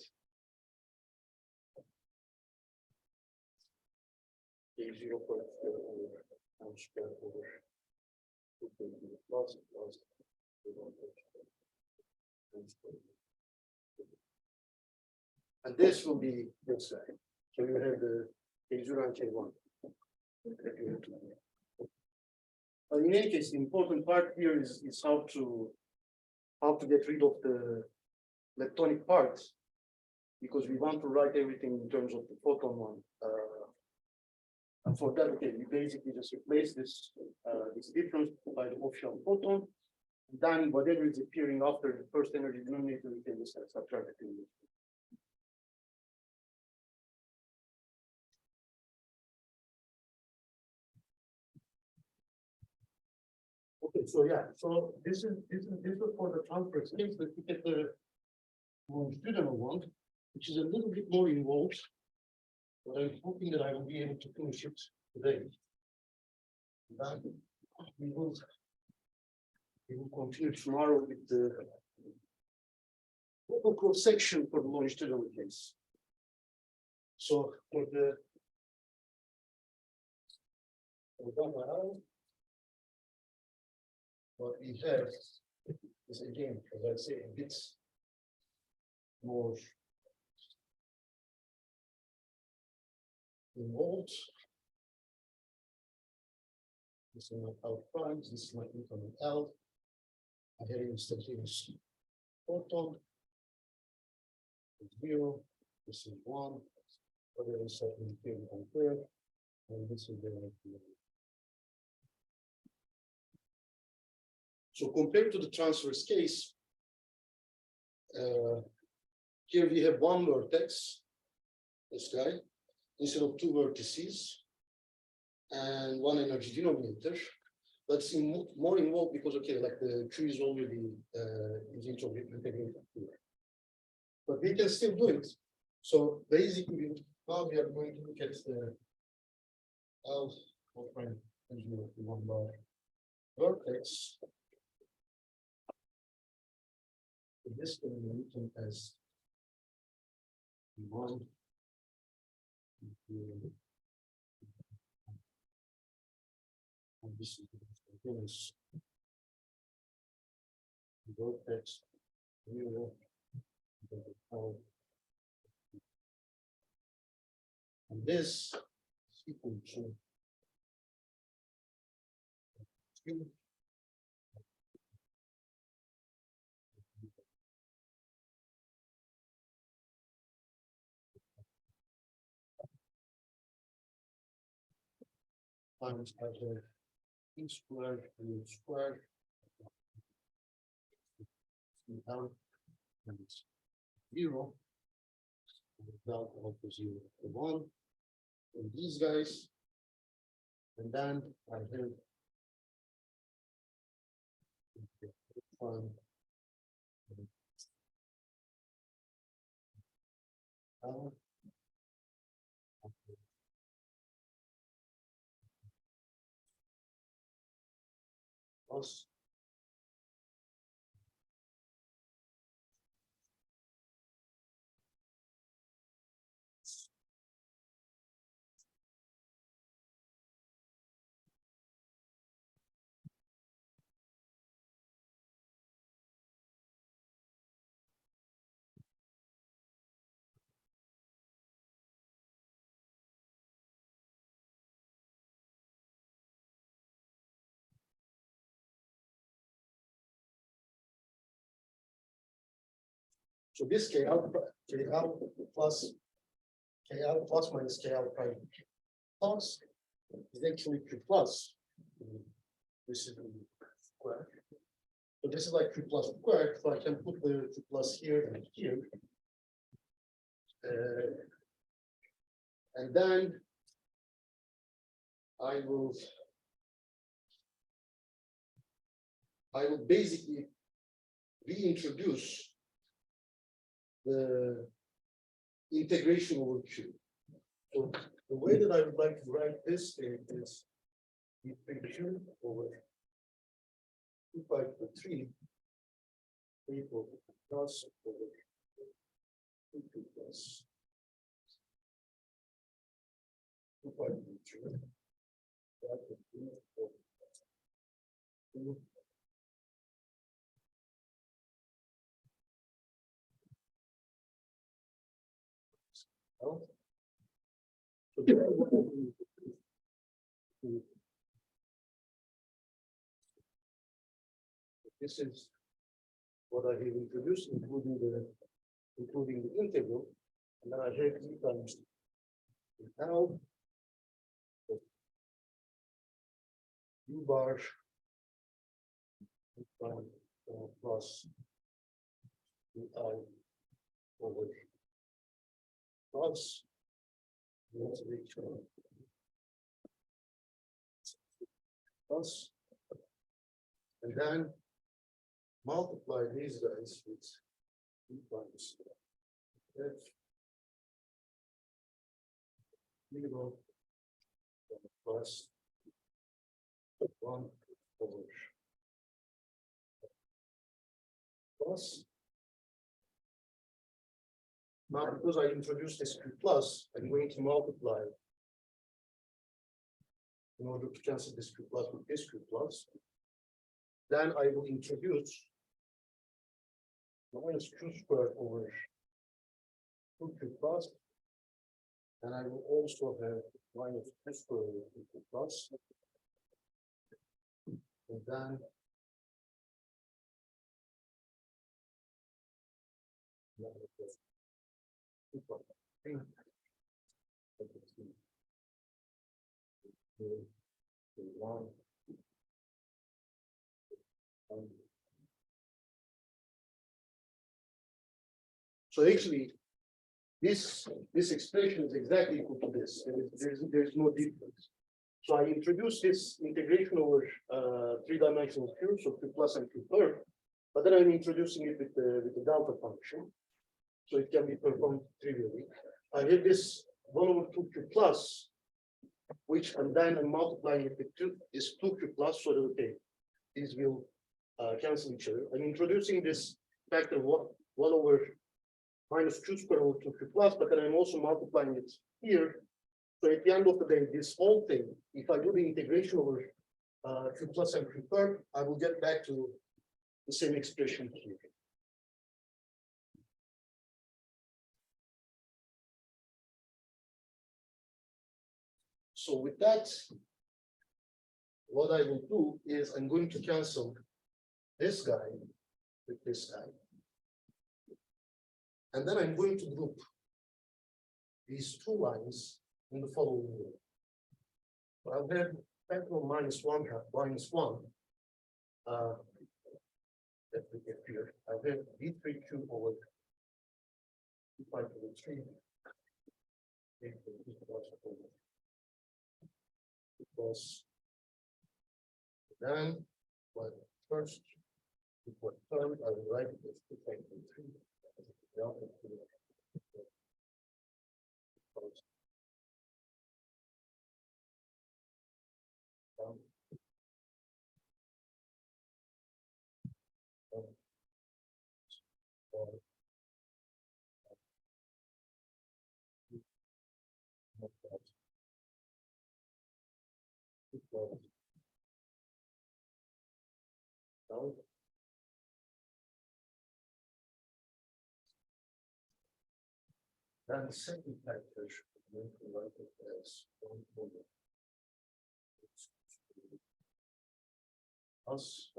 A0 over M square over 2 plus M square. And this will be this side. So you have the A0 and K1. But in any case, the important part here is how to get rid of the leptonic parts, because we want to write everything in terms of the photon one And for that, okay, we basically just replace this difference by the offshore photon. Then whatever is appearing after the first energy denominator, we can just subtract it. Okay, so yeah, so this is for the transfer case, but we get the longitudinal one, which is a little bit more involved. But I'm hoping that I will be able to finish it today. Then we will continue tomorrow with the local cross section for the longitudinal case. So for the what we have is again, as I say, a bit more involved. This is my L prime, this is my incoming L. I have instantaneous photon. 0, this is 1, whatever is set in here, compare, and this is the. So compared to the transverse case, here we have one vertex, this guy, instead of two vertices, and one energy denominator. But it's more involved because, okay, like the Q is already integrated here. But we can still do it. So basically, now we are going to look at the one bar vertex. This can be written as 1, 2, and this is the vertex 0, and this is equal to 2. Times either e squared and squared out and it's 0 without also 0 to 1 and these guys, and then I have one plus so this KL plus minus KL prime plus is actually Q plus. This is square. So this is like Q plus squared. So I can put the Q plus here and here. And then I will basically reintroduce the integration over Q. So the way that I would like to write this is integration over 2 pi to 3 equal plus over 2 plus 2 pi to 3. That would be 2. So this is what I have introduced, including the integral, and then I have 3 times L, the U bar plus I over plus plus, and then multiply these guys with U minus F zero plus 1 over plus. Now, because I introduced this Q plus, I'm going to multiply in order to cancel this Q plus with this Q plus. Then I will introduce minus Q squared over 2Q plus. And I will also have minus Q squared over 2Q plus. And then so actually, this expression is exactly equal to this. There's no difference. So I introduce this integration over three-dimensional cube, so Q plus and Q per, but then I'm introducing it with the delta function, so it can be performed trivially. I have this 1 over 2Q plus, which and then I'm multiplying it with 2Q plus, so that okay, these will cancel each other. I'm introducing this factor 1 over minus Q squared over 2Q plus, but then I'm also multiplying it here. So at the end of the day, this whole thing, if I do the integration over Q plus and Q per, I will get back to the same expression here. So with that, what I will do is I'm going to cancel this guy with this guy. And then I'm going to group these two lines in the following way. So I'll have factor minus 1 half minus 1. That we get here. I'll have B3Q over 2 over 3. Because then, but first, before term, I will write it as 2.3. Then the second factor, I'm going to write it as 1 over plus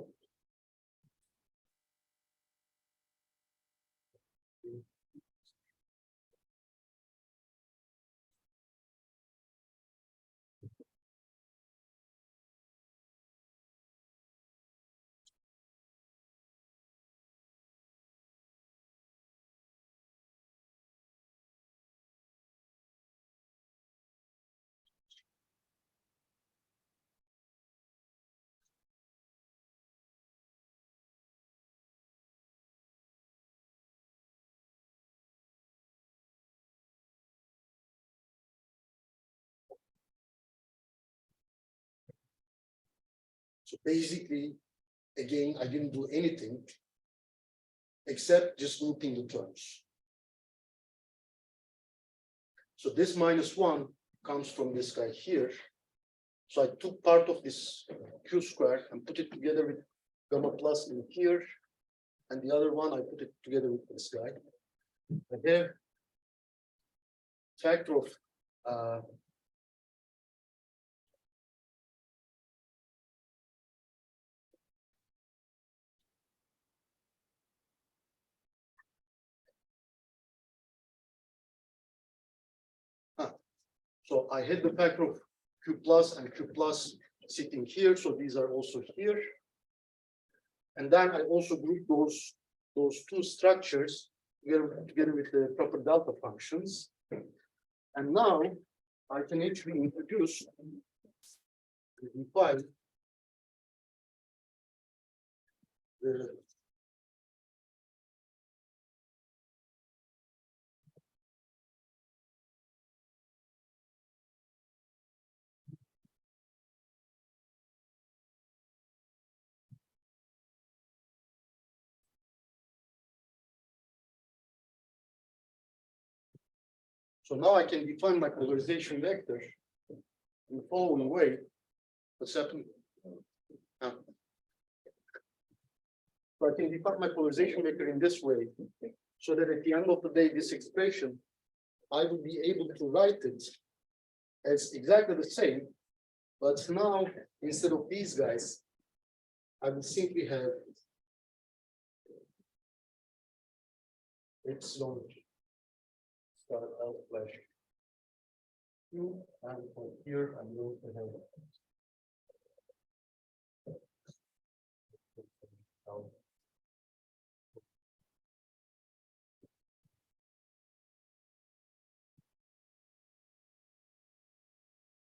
so basically, again, I didn't do anything except just grouping the terms. So this minus 1 comes from this guy here. So I took part of this Q squared and put it together with gamma plus in here. And the other one, I put it together with this guy. And here, factor of so I had the factor of Q plus and Q plus sitting here, so these are also here. And then I also group those two structures together with the proper delta functions. And now I can actually introduce define the So now I can define my polarization vector in the following way. What's happening? So I can define my polarization vector in this way, so that at the end of the day, this expression, I will be able to write it as exactly the same, but now instead of these guys, I will simply have epsilon start out flash Q, and from here I'm going to have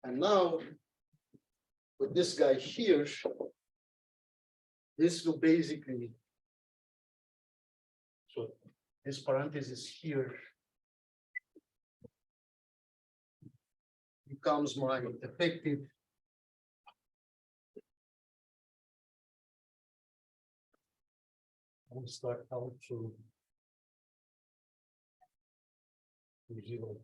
and now with this guy here, this will basically, so this parenthesis here becomes my effective I will start out to 0.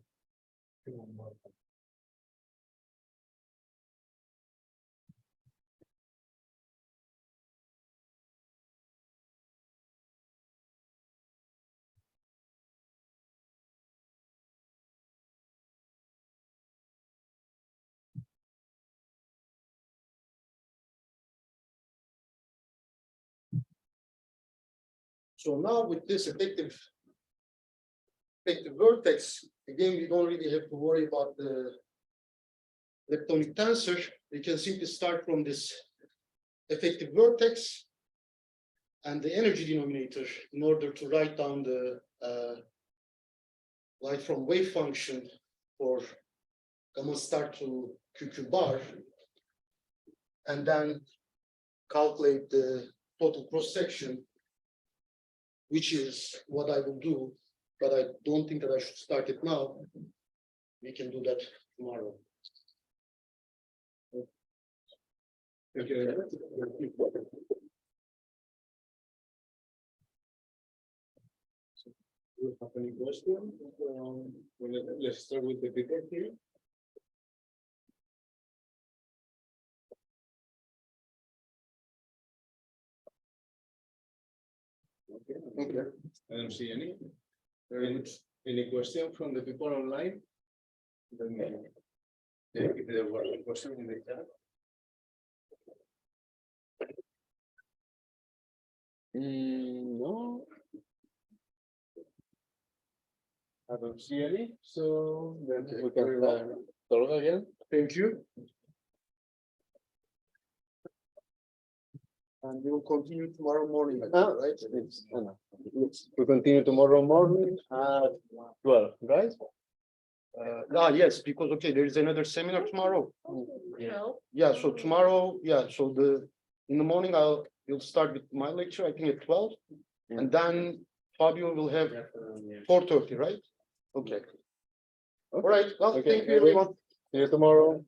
So now with this effective vertex, again, we don't really have to worry about the leptonic tensor. We can simply start from this effective vertex and the energy denominator in order to write down the light from wave function for gamma star to QQ bar, and then calculate the total cross section, which is what I will do, but I don't think that I should start it now. We can do that tomorrow. Thank you very much. Do you have any questions? Let's start with the paper here. Okay. I don't see any. Any question from the people online? If there were a question in the chat. No. I don't see any, so then we can Tolga again. Thank you. And we will continue tomorrow morning, right? We continue tomorrow morning at 12, right? Yes, because okay, there is another seminar tomorrow. Yeah, so tomorrow, so in the morning you'll start with my lecture, I think at 12, and then Fabio will have 4:30, right? Okay. All right. Well, Okay, thank you, everyone. See you tomorrow.